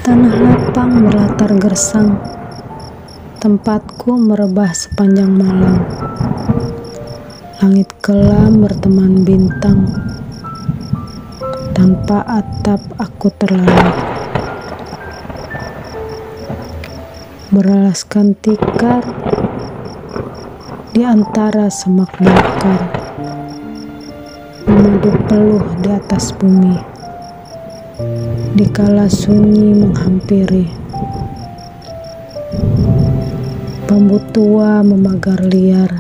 Tanah lapang berlatar gersang, tempatku merebah sepanjang malam. Langit kelam berteman bintang, tanpa atap aku terlalap. Beralaskan tikar di antara semak belukar, memadu peluh di atas bumi, dikala sunyi menghampiri. Bambu tua memagar liar,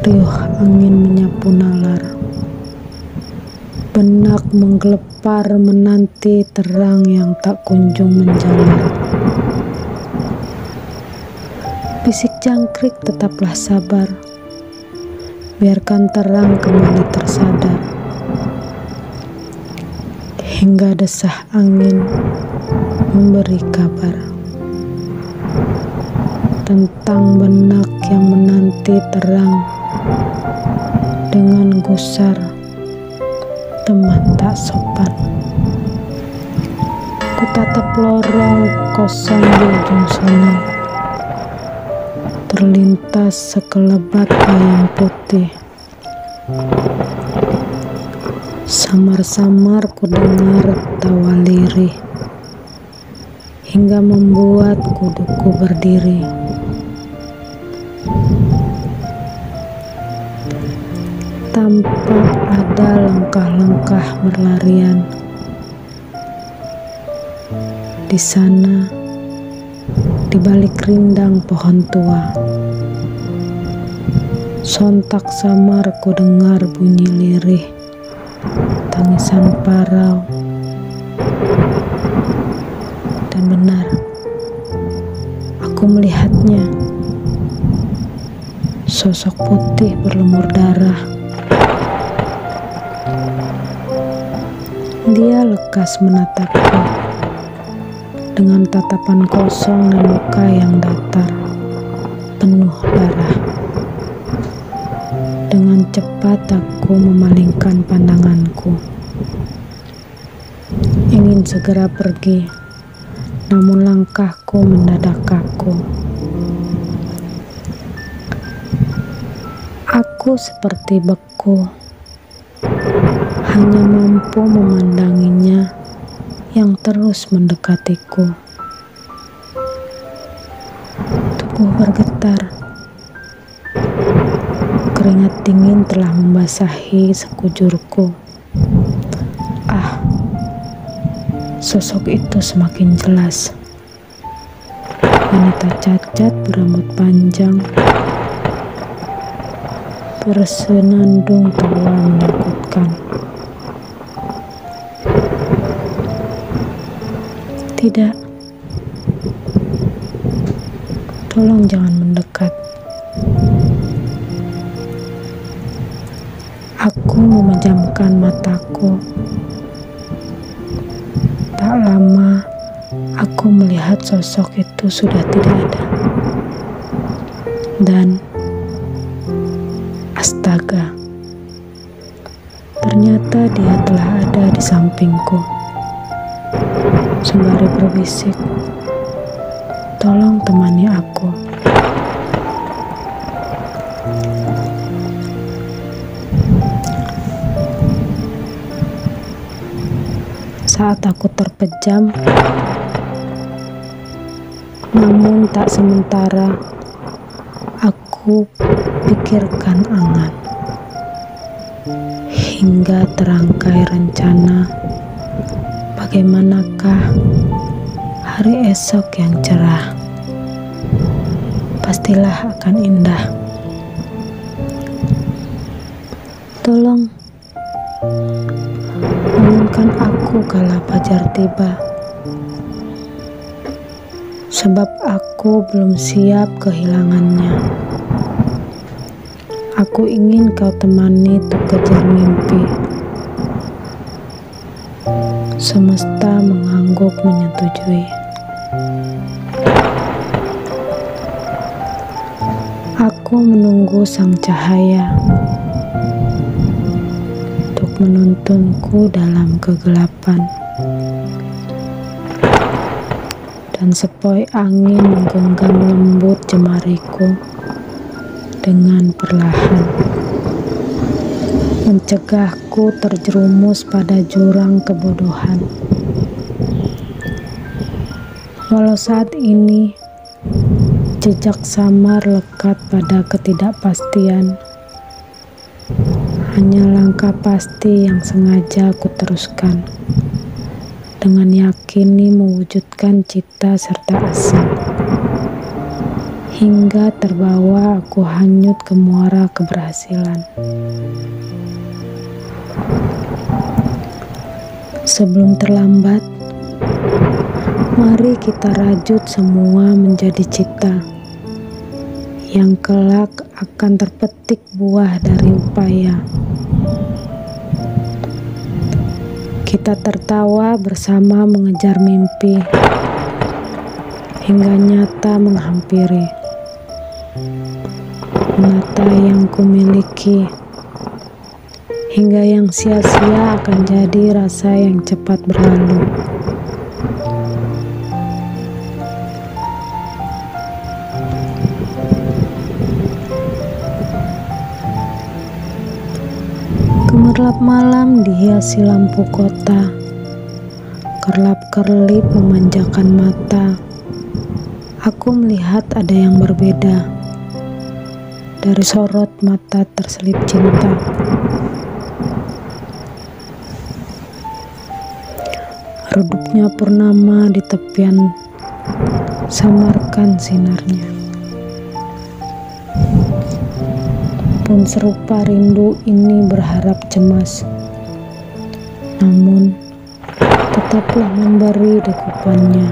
riuh angin menyapu nalar. Benak menggelepar menanti terang yang tak kunjung menjalar. Bisik jangkrik tetaplah sabar, biarkan terang kembali tersadar. Hingga desah angin memberi kabar tentang benak yang menanti terang. Dengan gusar, teman tak sopan. Ku tatap lorong kosong di ujung sana, terlintas sekelebat bayang putih. Samar-samar ku dengar tawa lirih, hingga membuat kuduku berdiri. Tampak ada langkah-langkah berlarian. Di sana, di balik rindang pohon tua, sontak samar ku dengar bunyi lirih, tangisan parau. Dan benar, aku melihatnya, sosok putih berlumur darah. Dia lekas menatapku dengan tatapan kosong dan muka yang datar, penuh darah. Dengan cepat aku memalingkan pandanganku, ingin segera pergi, namun langkahku mendadak kaku. Aku seperti beku, hanya mampu memandanginya yang terus mendekatiku. Tubuh bergetar, keringat dingin telah membasahi sekujurku. Ah, sosok itu semakin jelas. Wanita cacat berambut panjang, bersenandung tawa menakutkan. Tidak, tolong jangan mendekat. Aku memejamkan mataku. Tak lama, aku melihat sosok itu sudah tidak ada. Dan astaga, ternyata dia telah ada di sampingku. Sembari berbisik, tolong temani aku. Saat aku terpejam, namun tak sementara, aku pikirkan angan. Hingga terangkai rencana, bagaimanakah hari esok yang cerah. Pastilah akan indah. Tolong bangunkan aku kala fajar tiba, sebab aku belum siap kehilangannya. Aku ingin kau temani untuk kejar mimpi. Semesta mengangguk menyetujui. Aku menunggu sang cahaya untuk menuntunku dalam kegelapan. dan sepoi angin menggenggam lembut jemariku dengan perlahan, mencegahku terjerumus pada jurang kebodohan. Walau saat ini jejak samar lekat pada ketidakpastian, hanya langkah pasti yang sengaja aku teruskan, dengan yakini mewujudkan cita serta asa. Hingga terbawa aku hanyut ke muara keberhasilan. Sebelum terlambat, mari kita rajut semua menjadi cita yang kelak akan terpetik buah dari upaya. Kita tertawa bersama mengejar mimpi hingga nyata menghampiri. Menata yang kumiliki hingga yang sia-sia akan jadi rasa yang cepat berlalu. Gemerlap malam dihiasi lampu kota, kerlap-kerlip memanjakan mata. Aku melihat ada yang berbeda dari sorot mata terselip cinta. Redupnya purnama di tepian samarkan sinarnya. Pun serupa rindu ini berharap cemas, namun tetaplah memberi dekupannya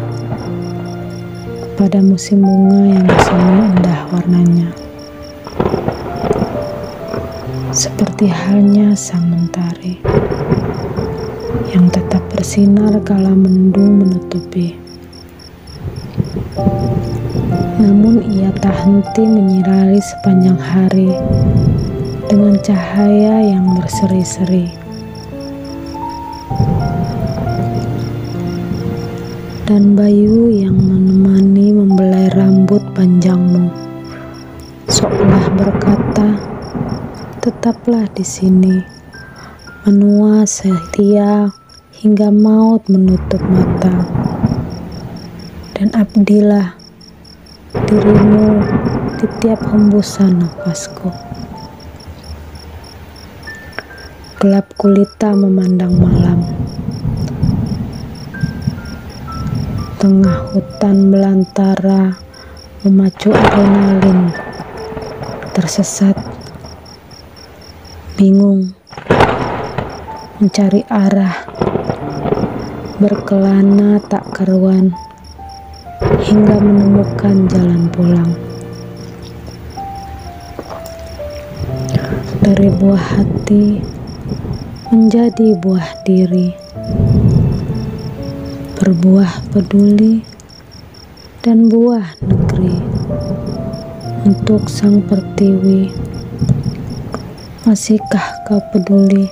pada musim bunga yang bersemi indah warnanya. Seperti halnya sang mentari yang tetap bersinar kala mendung menutupi. Namun ia tak henti menyirari sepanjang hari dengan cahaya yang berseri-seri. Dan bayu yang menemani membelai rambut panjangmu, seolah berkata, tetaplah di sini, menua setia hingga maut menutup mata. Dan abdilah dirimu di tiap hembusan nafasku. Gelap gulita memandang malam. Tengah hutan belantara memacu adrenalin. Tersesat, bingung, mencari arah, berkelana tak karuan, hingga menemukan jalan pulang. Dari buah hati menjadi buah diri, berbuah peduli dan buah negeri. Untuk sang pertiwi, masihkah kau peduli?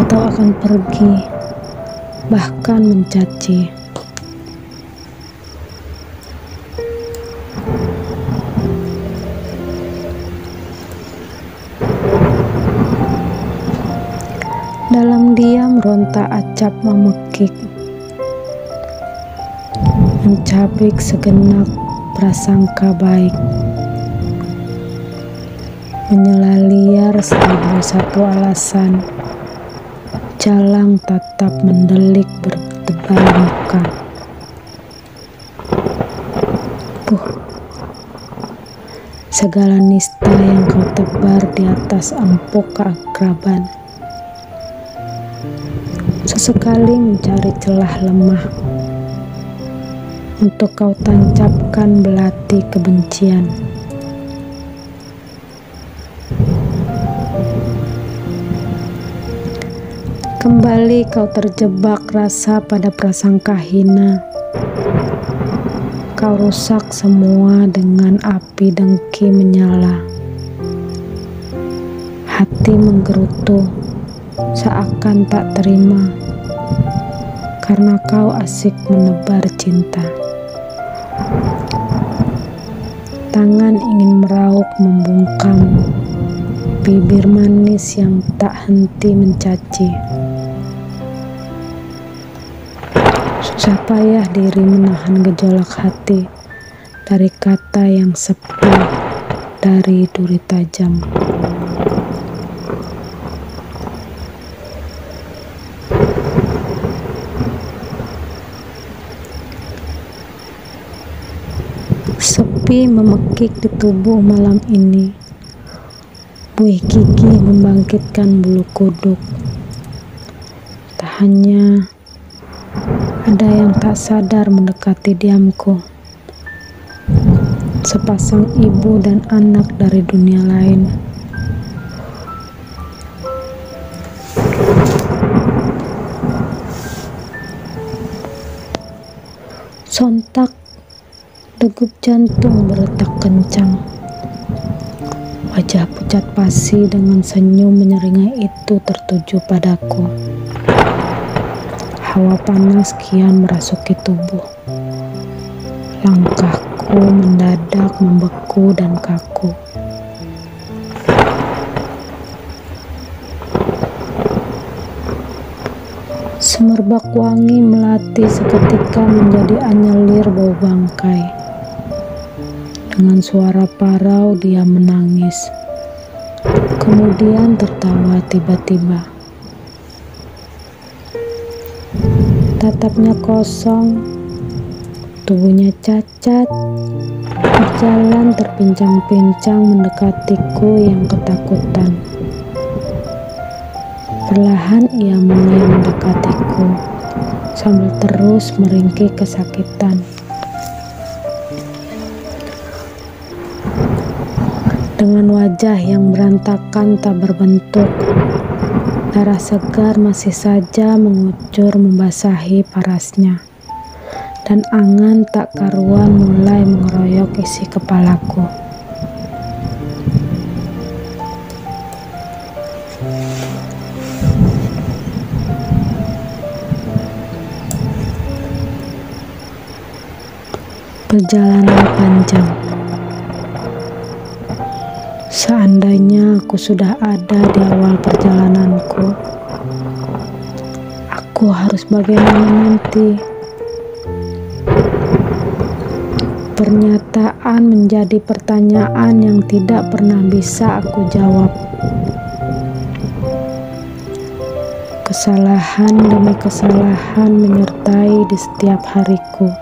Atau akan pergi, bahkan mencaci? Dalam diam ronta acap memekik, mencabik segenap prasangka baik, menyela liar 1001 alasan, jalang tatap mendelik bertebal muka. Segala nista yang kau tebar di atas empuk keakraban, sesekali mencari celah lemah untuk kau tancapkan belati kebencian. Kembali kau terjebak rasa pada prasangka hina. Kau rusak semua dengan api dengki menyala. Hati menggerutu seakan tak terima karena kau asik menebar cinta. Tangan ingin meraup membungkam, bibir manis yang tak henti mencaci. Susah payah diri menahan gejolak hati dari kata yang sepi, dari duri tajam. Sepi memekik di tubuh malam ini. Buih gigi membangkitkan bulu kuduk. Tak hanya ada yang tak sadar mendekati diamku. Sepasang ibu dan anak dari dunia lain. Sontak degup jantung berdetak kencang. Wajah pucat pasi dengan senyum menyeringai itu tertuju padaku. Hawa panas kian merasuki tubuh. Langkahku mendadak membeku dan kaku. Semerbak wangi melati seketika menjadi anyelir bau bangkai. Dengan suara parau dia menangis, kemudian tertawa tiba-tiba. Tatapnya kosong, tubuhnya cacat, berjalan terpincang-pincang mendekatiku yang ketakutan. Perlahan ia mulai mendekatiku, sambil terus meringkih kesakitan. Dengan wajah yang berantakan tak berbentuk, darah segar masih saja mengucur membasahi parasnya, dan angan tak karuan mulai mengeroyok isi kepalaku. Perjalanan panjang. Seandainya aku sudah ada di awal perjalananku, aku harus bagaimana nanti? Pernyataan menjadi pertanyaan yang tidak pernah bisa aku jawab. Kesalahan demi kesalahan menyertai di setiap hariku.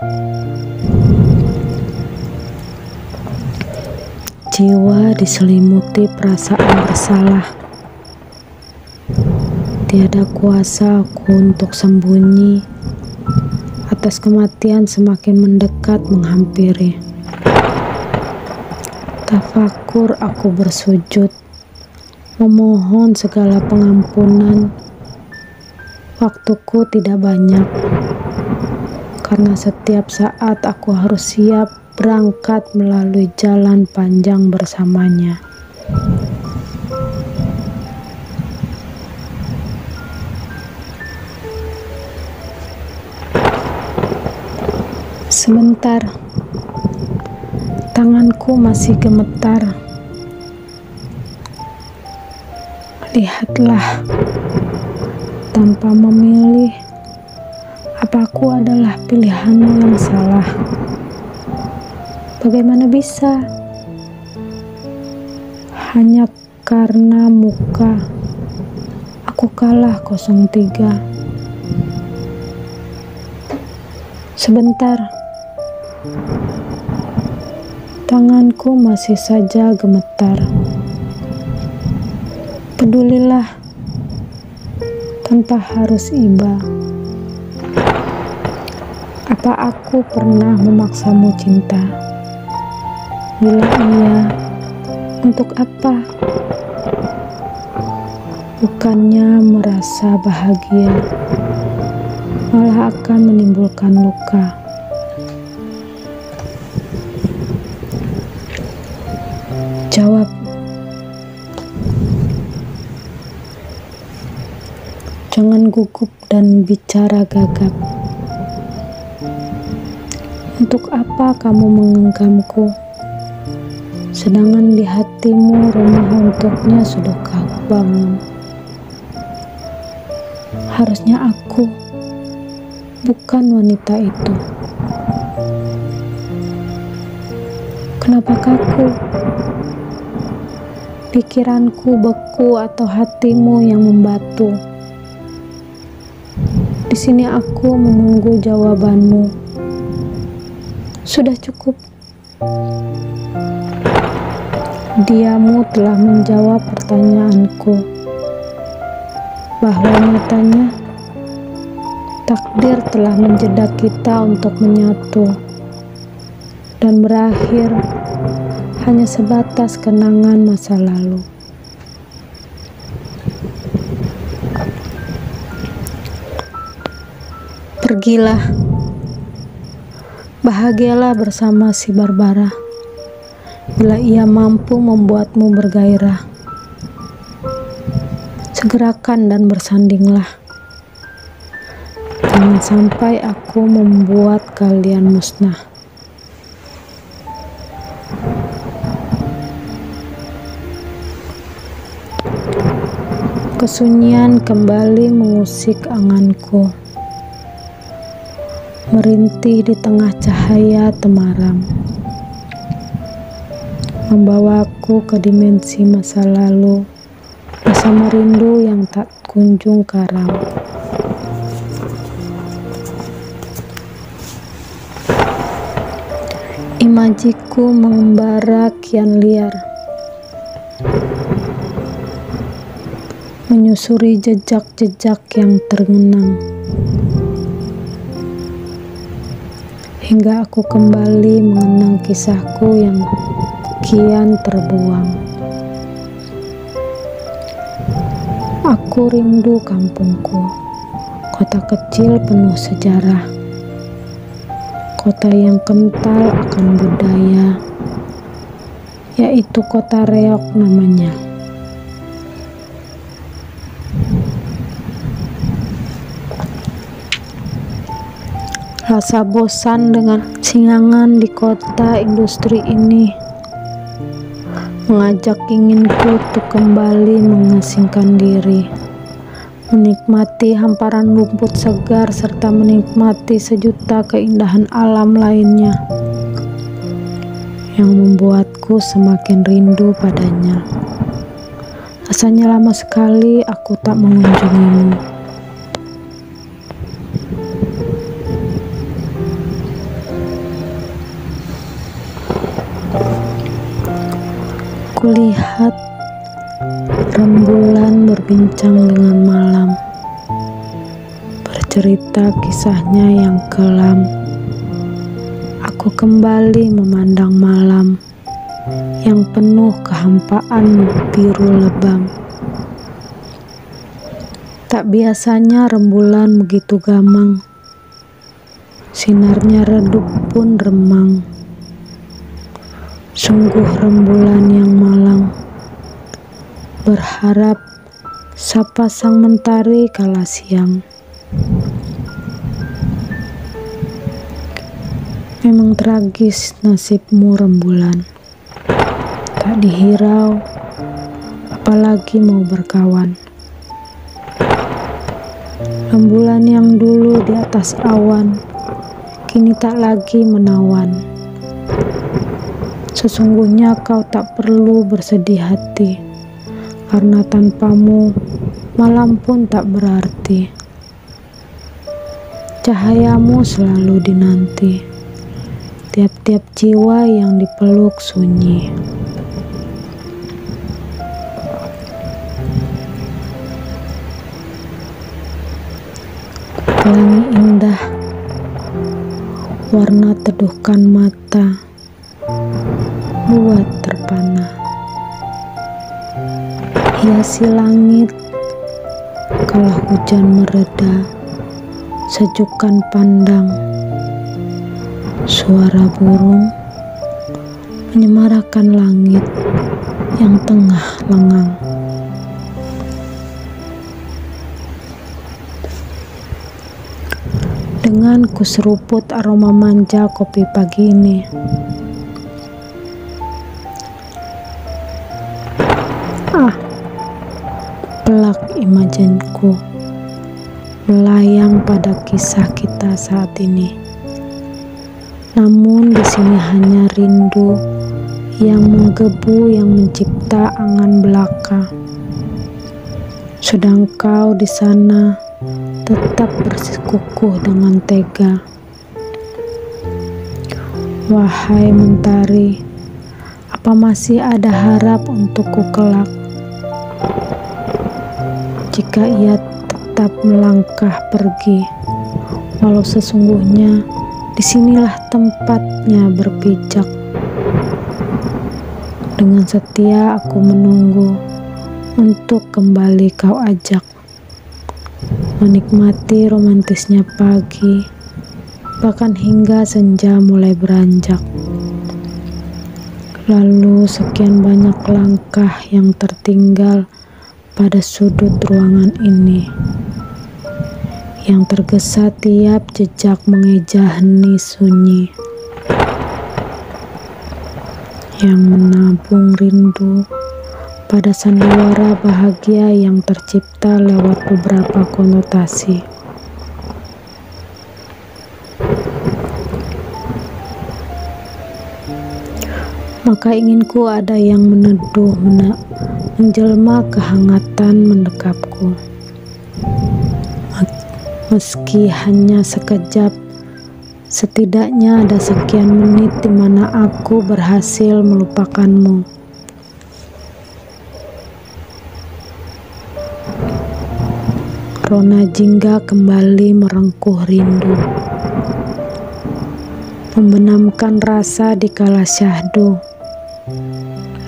Jiwa diselimuti perasaan bersalah. Tiada kuasa aku untuk sembunyi atas kematian semakin mendekat menghampiri. Tafakur aku bersujud, memohon segala pengampunan. Waktuku tidak banyak, karena setiap saat aku harus siap berangkat melalui jalan panjang bersamanya. Sebentar, tanganku masih gemetar. Lihatlah, tanpa memilih, apa aku adalah pilihanmu yang salah? Bagaimana bisa? Hanya karena muka, aku kalah 03. Sebentar, tanganku masih saja gemetar. Pedulilah, tanpa harus iba. Apa aku pernah memaksamu cinta? Bila iya, untuk apa? Bukannya merasa bahagia, malah akan menimbulkan luka. Jawab. Jangan gugup dan bicara gagap. Untuk apa kamu menggenggamku, sedangkan di hatimu rumah untuknya sudah kau bangun? Harusnya aku, bukan wanita itu. Kenapa kaku? Pikiranku beku atau hatimu yang membatu? Di sini aku menunggu jawabanmu. Sudah cukup. Diamu telah menjawab pertanyaanku, bahwa nyatanya takdir telah menjeda kita untuk menyatu dan berakhir hanya sebatas kenangan masa lalu. Pergilah, bahagialah bersama si Barbara, bila ia mampu membuatmu bergairah. Segerakan dan bersandinglah. Jangan sampai aku membuat kalian musnah. Kesunyian kembali mengusik anganku, merintih di tengah cahaya temaram, membawaku ke dimensi masa lalu bersama rindu yang tak kunjung karam. Imajiku mengembara kian liar, menyusuri jejak-jejak yang tergenang, hingga aku kembali mengenang kisahku yang kian terbuang. Aku rindu kampungku, kota kecil penuh sejarah, kota yang kental akan budaya, yaitu kota reok namanya. Rasa bosan dengan singangan di kota industri ini mengajak inginku untuk kembali mengasingkan diri, menikmati hamparan rumput segar serta menikmati sejuta keindahan alam lainnya yang membuatku semakin rindu padanya. Rasanya lama sekali aku tak mengunjungimu. Kulihat rembulan berbincang dengan malam, bercerita kisahnya yang kelam. Aku kembali memandang malam yang penuh kehampaan biru lebam. Tak biasanya rembulan begitu gamang, sinarnya redup pun remang. Sungguh rembulan yang malang, berharap sapa sang mentari kala siang. Memang tragis nasibmu rembulan, tak dihirau, apalagi mau berkawan. Rembulan yang dulu di atas awan, kini tak lagi menawan. Sesungguhnya kau tak perlu bersedih hati, karena tanpamu malam pun tak berarti. Cahayamu selalu dinanti, tiap-tiap jiwa yang dipeluk sunyi. Pelangi indah, warna teduhkan mata, buat terpana. Hiasi langit, kala hujan mereda, sejukkan pandang. Suara burung menyemarakan langit yang tengah lengang. dengan kuseruput aroma manja kopi pagi ini. Pelak imajinku melayang pada kisah kita saat ini. Namun di sini hanya rindu yang menggebu yang mencipta angan belaka. Sedang kau di sana tetap bersikukuh dengan tega. Wahai mentari, apa masih ada harap untukku kelak? Jika ia tetap melangkah pergi, walau sesungguhnya disinilah tempatnya berpijak. Dengan setia aku menunggu untuk kembali kau ajak, menikmati romantisnya pagi, bahkan hingga senja mulai beranjak. Lalu sekian banyak langkah yang tertinggal pada sudut ruangan ini, yang tergesa tiap jejak mengeja hening sunyi, yang menabung rindu pada sandiwara bahagia yang tercipta lewat beberapa konotasi. Maka inginku ada yang meneduh, menjelma kehangatan mendekapku. Meski hanya sekejap, setidaknya ada sekian menit di mana aku berhasil melupakanmu. Rona jingga kembali merengkuh rindu, membenamkan rasa di kala syahdu.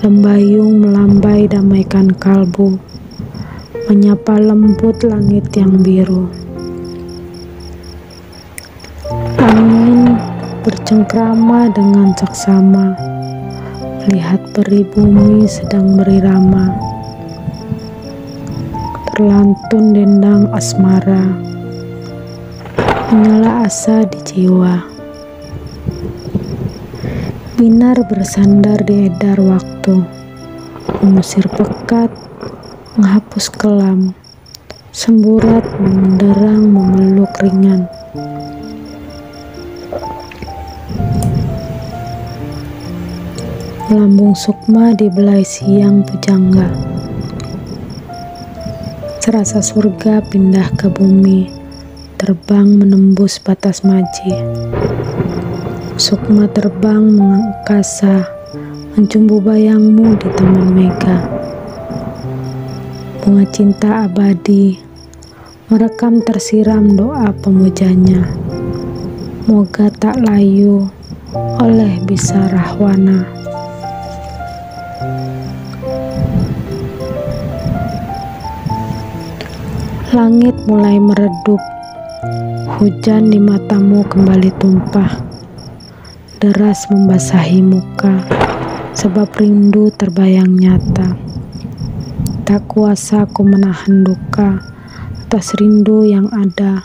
Lembayung melambai damaikan kalbu, menyapa lembut langit yang biru. Angin bercengkrama dengan seksama, melihat peri bumi sedang berirama. Terlantun dendang asmara, menyala asa di jiwa. Binar bersandar di edar waktu, mengusir pekat, menghapus kelam, semburat menderang memeluk ringan. Melambung sukma di belai siang pujangga, serasa surga pindah ke bumi, terbang menembus batas maji. Sukma terbang mengangkasa, mencumbu bayangmu di taman mega. Bunga cinta abadi, merekam tersiram doa pemujanya. Moga tak layu oleh bisa rahwana. Langit mulai meredup, hujan di matamu kembali tumpah. Deras membasahi muka, sebab rindu terbayang nyata. Tak kuasa ku menahan duka atas rindu yang ada.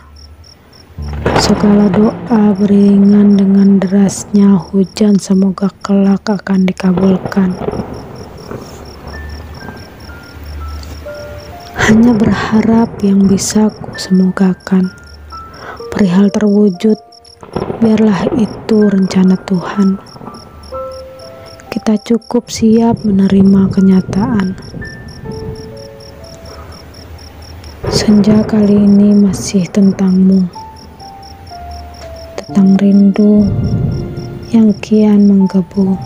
Segala doa beriringan dengan derasnya hujan, semoga kelak akan dikabulkan. Hanya berharap yang bisa ku semogakan. Perihal terwujud, biarlah itu rencana Tuhan. Kita cukup siap menerima kenyataan. Senja kali ini masih tentangmu, tentang rindu yang kian menggebu,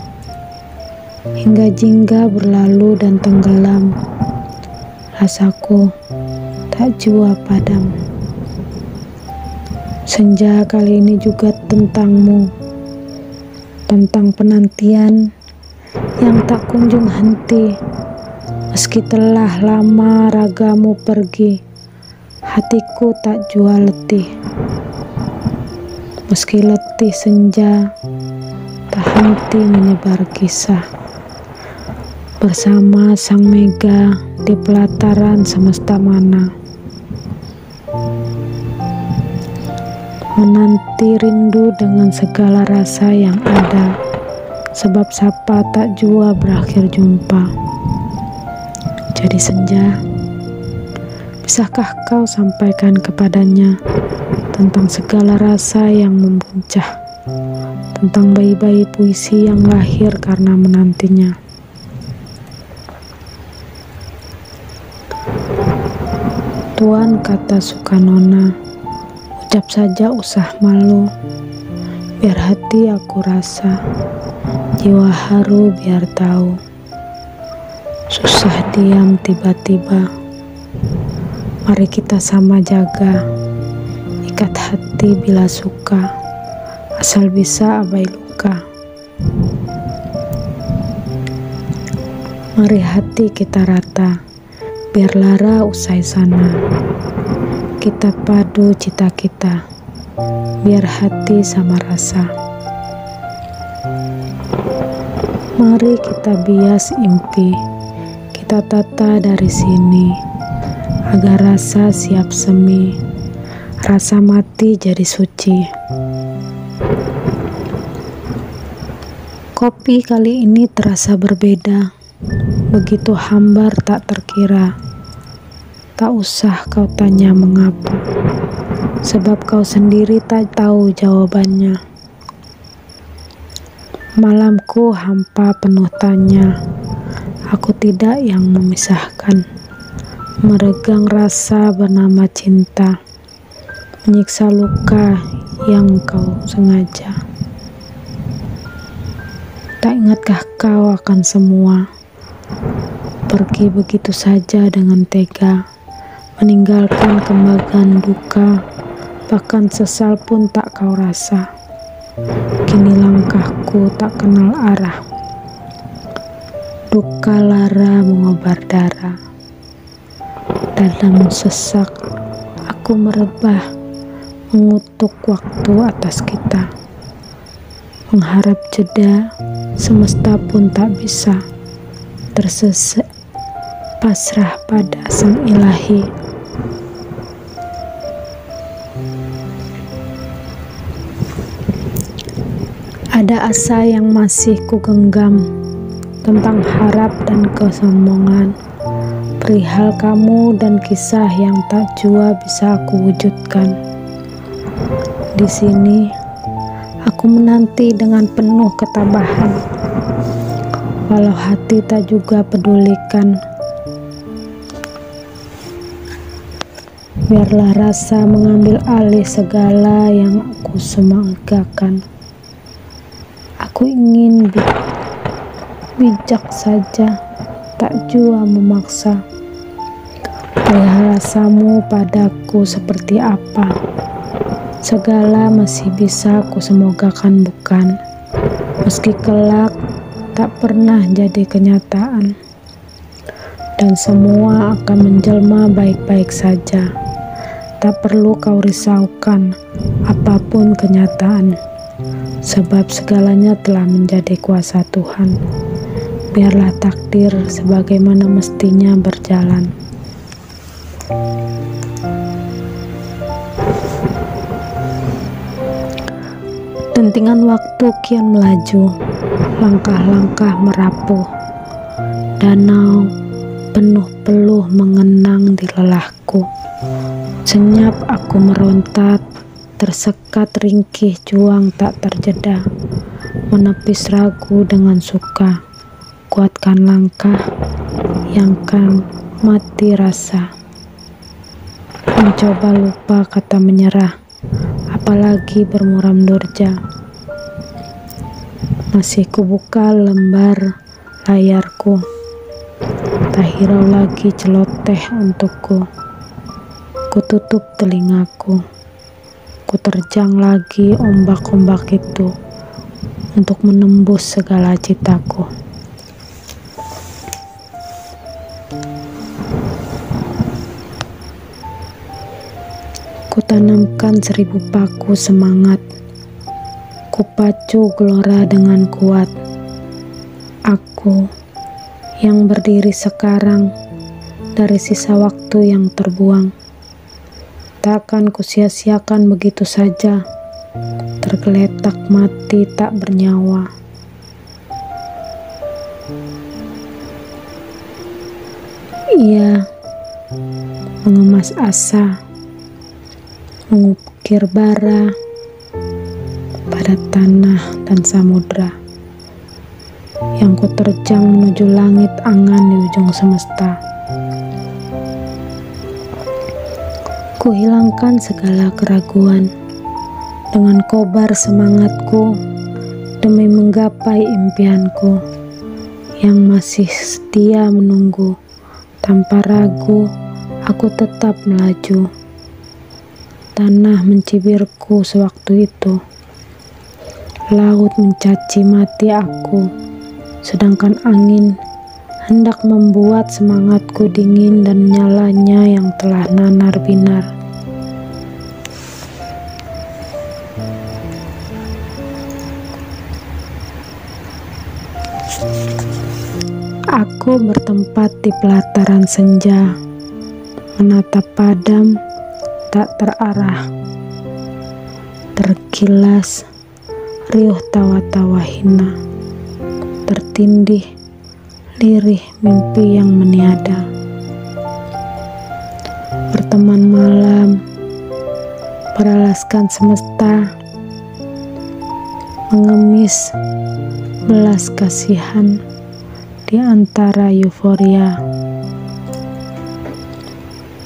hingga jingga berlalu dan tenggelam. Rasaku tak jua padam. Senja kali ini juga tentangmu, tentang penantian yang tak kunjung henti. Meski telah lama ragamu pergi, hatiku tak jua letih. Meski letih senja, tak henti menyebar kisah. Bersama sang mega di pelataran semesta mana. menanti rindu dengan segala rasa yang ada, sebab sapa tak jua berakhir jumpa. Jadi senja, bisakah kau sampaikan kepadanya tentang segala rasa yang membuncah, tentang bayi-bayi puisi yang lahir karena menantinya. Tuan, kata Sukanona, ucap saja usah malu, biar hati aku rasa, jiwa haru biar tahu. Susah diam tiba-tiba, mari kita sama jaga, ikat hati bila suka, asal bisa abai luka. Mari hati kita rata, biar lara usai sana. Kita padu cita kita, biar hati sama rasa. Mari kita bias impi, kita tata dari sini, agar rasa siap semi, rasa mati jadi suci. Kopi kali ini terasa berbeda, begitu hambar tak terkira. Tak usah kau tanya mengapa, sebab kau sendiri tak tahu jawabannya. Malamku hampa penuh tanya, aku tidak yang memisahkan, meregang rasa bernama cinta, menyiksa luka yang kau sengaja. Tak ingatkah kau akan semua, pergi begitu saja dengan tega, meninggalkan kembagan duka, bahkan sesal pun tak kau rasa. Kini langkahku tak kenal arah, duka lara mengobar darah. Dalam sesak, aku merebah, mengutuk waktu atas kita. Mengharap jeda, semesta pun tak bisa, tersesat pasrah pada sang ilahi. Ada asa yang masih kugenggam tentang harap dan kesombongan, perihal kamu dan kisah yang tak jua bisa aku wujudkan. Di sini aku menanti dengan penuh ketabahan, walau hati tak juga pedulikan. Biarlah rasa mengambil alih segala yang aku semangakan. Aku ingin bijak saja, tak jua memaksa. Perihal rasamu padaku seperti apa, segala masih bisa aku semogakan bukan, meski kelak tak pernah jadi kenyataan. Dan semua akan menjelma baik-baik saja, tak perlu kau risaukan apapun kenyataan, sebab segalanya telah menjadi kuasa Tuhan. Biarlah takdir sebagaimana mestinya berjalan. Dentingan waktu kian melaju, langkah-langkah merapuh, danau penuh peluh mengenang di lelahku. Senyap aku merontat, tersekat ringkih juang tak terjeda, menepis ragu dengan suka, kuatkan langkah yang kan mati rasa. Mencoba lupa kata menyerah, apalagi bermuram durja. Masih kubuka lembar layarku, tak hirau lagi celoteh untukku. Kututup telingaku, kuterjang lagi ombak-ombak itu untuk menembus segala citaku. Kutanamkan 1000 paku semangat, kupacu gelora dengan kuat. Aku yang berdiri sekarang dari sisa waktu yang terbuang, takkan kusia-siakan begitu saja, tergeletak mati tak bernyawa. Ia mengemas asa, mengukir bara pada tanah dan samudra yang ku terjang menuju langit angan di ujung semesta. Ku hilangkan segala keraguan dengan kobar semangatku demi menggapai impianku yang masih setia menunggu. Tanpa ragu, aku tetap melaju. Tanah mencibirku sewaktu itu. Laut mencaci mati aku, sedangkan angin hendak membuat semangatku dingin dan nyalanya yang telah nanar-binar. Aku bertempat di pelataran senja, menatap padam tak terarah, terkilas riuh tawa-tawa hina, tertindih lirih mimpi yang meniada. Berteman malam, beralaskan semesta, mengemis belas kasihan di antara euforia,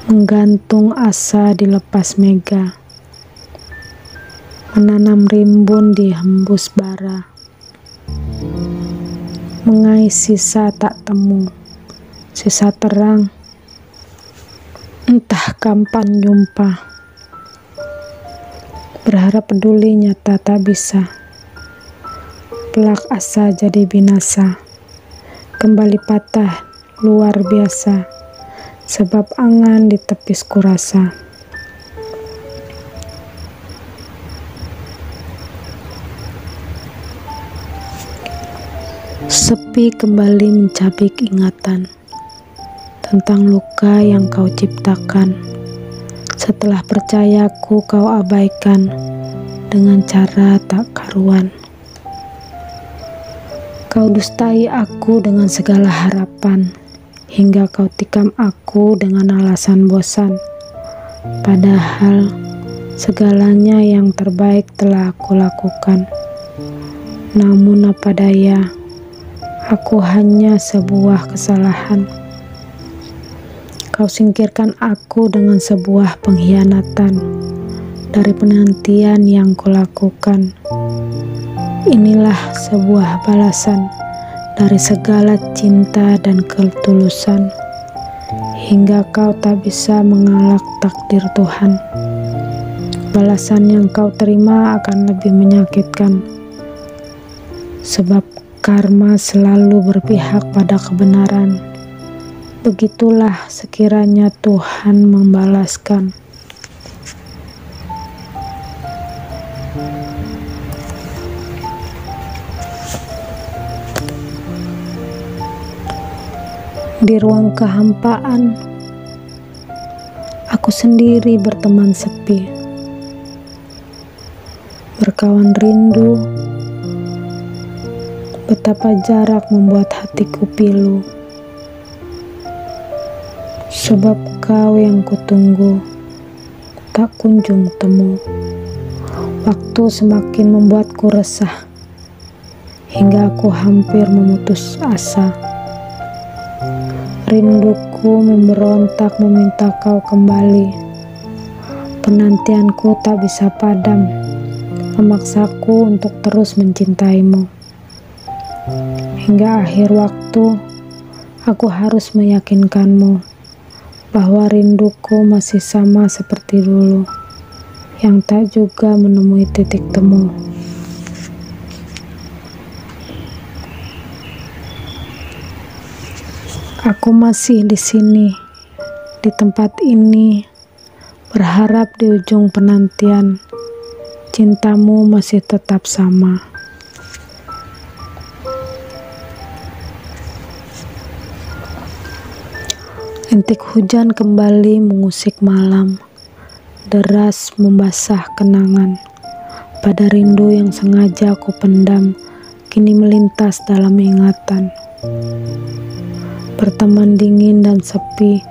menggantung asa di lepas mega, menanam rimbun di hembus bara, mengais sisa tak temu, sisa terang entah kapan jumpa, berharap peduli nyata tak bisa, pelak asa jadi binasa, kembali patah luar biasa, sebab angan ditepis kurasa. Sepi kembali mencabik ingatan tentang luka yang kau ciptakan, setelah percayaku kau abaikan dengan cara tak karuan. Kau dustai aku dengan segala harapan, hingga kau tikam aku dengan alasan bosan. Padahal segalanya yang terbaik telah aku lakukan. Namun apa daya, aku hanya sebuah kesalahan. Kau singkirkan aku dengan sebuah pengkhianatan dari penantian yang kulakukan. Inilah sebuah balasan dari segala cinta dan ketulusan, hingga kau tak bisa mengelak takdir Tuhan. Balasan yang kau terima akan lebih menyakitkan, sebab karma selalu berpihak pada kebenaran. Begitulah sekiranya Tuhan membalaskan. Di ruang kehampaan, aku sendiri berteman sepi, berkawan rindu. Betapa jarak membuat hatiku pilu, sebab kau yang kutunggu tak kunjung temu. Waktu semakin membuatku resah, hingga aku hampir memutus asa. Rinduku memberontak meminta kau kembali. Penantianku tak bisa padam, memaksaku untuk terus mencintaimu. Hingga akhir waktu, aku harus meyakinkanmu bahwa rinduku masih sama seperti dulu, yang tak juga menemui titik temu. Aku masih di sini, di tempat ini, berharap di ujung penantian, cintamu masih tetap sama. Rintik hujan kembali mengusik malam, deras membasah kenangan. Pada rindu yang sengaja aku pendam, kini melintas dalam ingatan. Berteman dingin dan sepi,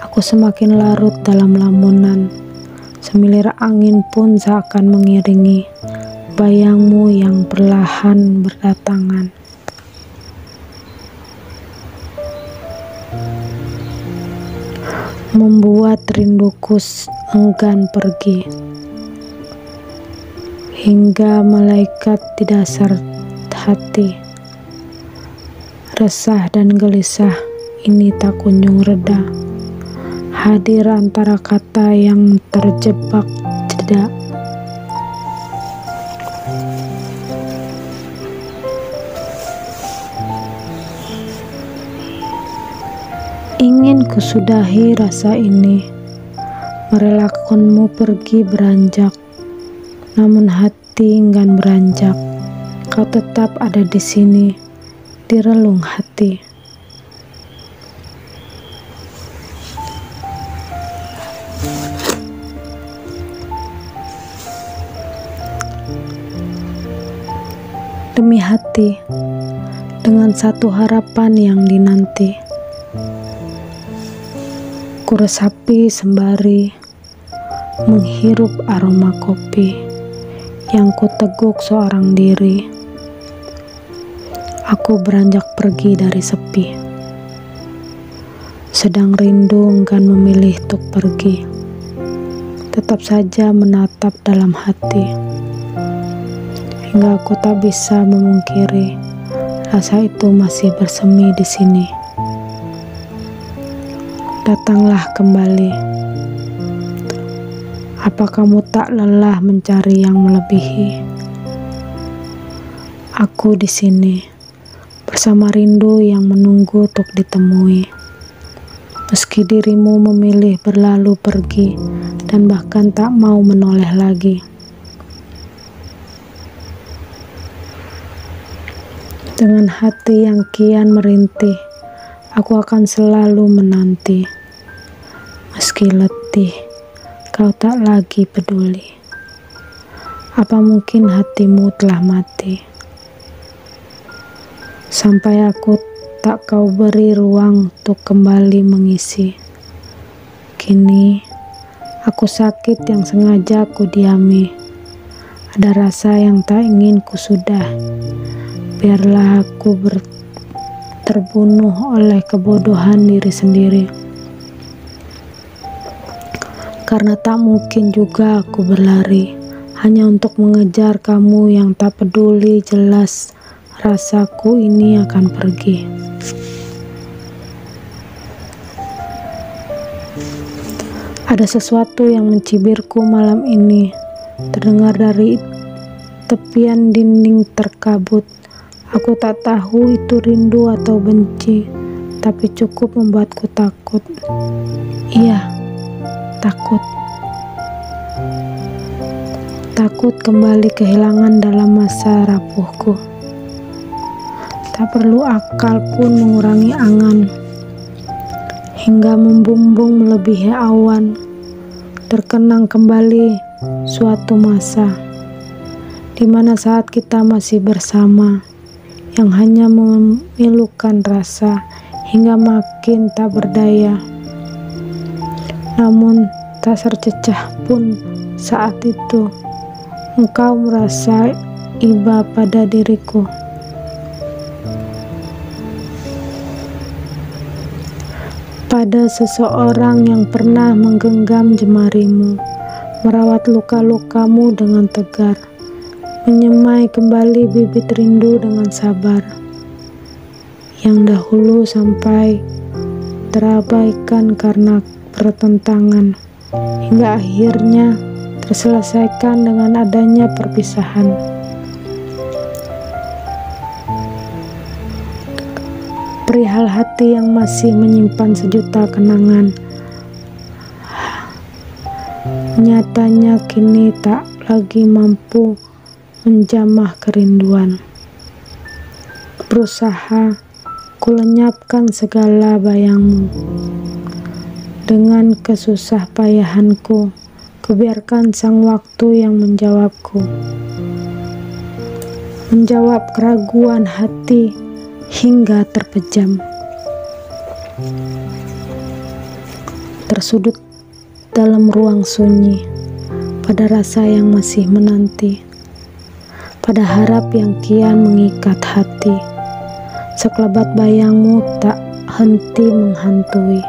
aku semakin larut dalam lamunan. Semilir angin pun seakan mengiringi bayangmu yang perlahan berdatangan. Membuat rinduku enggan pergi, hingga malaikat di dasar hati. Resah dan gelisah ini tak kunjung reda, hadir antara kata yang terjebak jeda. Ingin kusudahi rasa ini, merelakanmu pergi beranjak, namun hati enggan beranjak. Kau tetap ada di sini, di relung hati. Demi hati, dengan satu harapan yang dinanti, ku resapi sembari menghirup aroma kopi yang ku teguk seorang diri. Aku beranjak pergi dari sepi, sedang rindu enggan memilih untuk pergi, tetap saja menatap dalam hati, hingga aku tak bisa memungkiri rasa itu masih bersemi di sini. Datanglah kembali. Apa kamu tak lelah mencari yang melebihi? Aku di sini bersama rindu yang menunggu untuk ditemui. Meski dirimu memilih berlalu pergi dan bahkan tak mau menoleh lagi. Dengan hati yang kian merintih, aku akan selalu menanti. Meski letih, kau tak lagi peduli. Apa mungkin hatimu telah mati? Sampai aku tak kau beri ruang untuk kembali mengisi. Kini, aku sakit yang sengaja ku diami. Ada rasa yang tak ingin ku sudah. Biarlah aku terbunuh oleh kebodohan diri sendiri. Karena tak mungkin juga aku berlari hanya untuk mengejar kamu yang tak peduli. Jelas rasaku ini akan pergi. Ada sesuatu yang mencibirku malam ini, terdengar dari tepian dinding terkabut. Aku tak tahu itu rindu atau benci, tapi cukup membuatku takut. Iya, takut. Takut kembali kehilangan dalam masa rapuhku. Tak perlu akal pun mengurangi angan, hingga membumbung melebihi awan. Terkenang kembali suatu masa, di mana saat kita masih bersama, yang hanya memilukan rasa hingga makin tak berdaya. Namun tak sercecah pun saat itu engkau merasa iba pada diriku. Pada seseorang yang pernah menggenggam jemarimu, merawat luka-lukamu dengan tegar, menyemai kembali bibit rindu dengan sabar, yang dahulu sampai terabaikan karena pertentangan, hingga akhirnya terselesaikan dengan adanya perpisahan. Perihal hati yang masih menyimpan sejuta kenangan, nyatanya kini tak lagi mampu menjamah kerinduan. Berusaha ku lenyapkan segala bayangmu. Dengan kesusah payahanku, Kubiarkan sang waktu yang menjawabku, menjawab keraguan hati hingga terpejam, tersudut dalam ruang sunyi, pada rasa yang masih menanti, pada harap yang kian mengikat hati. Sekelebat bayangmu tak henti menghantui.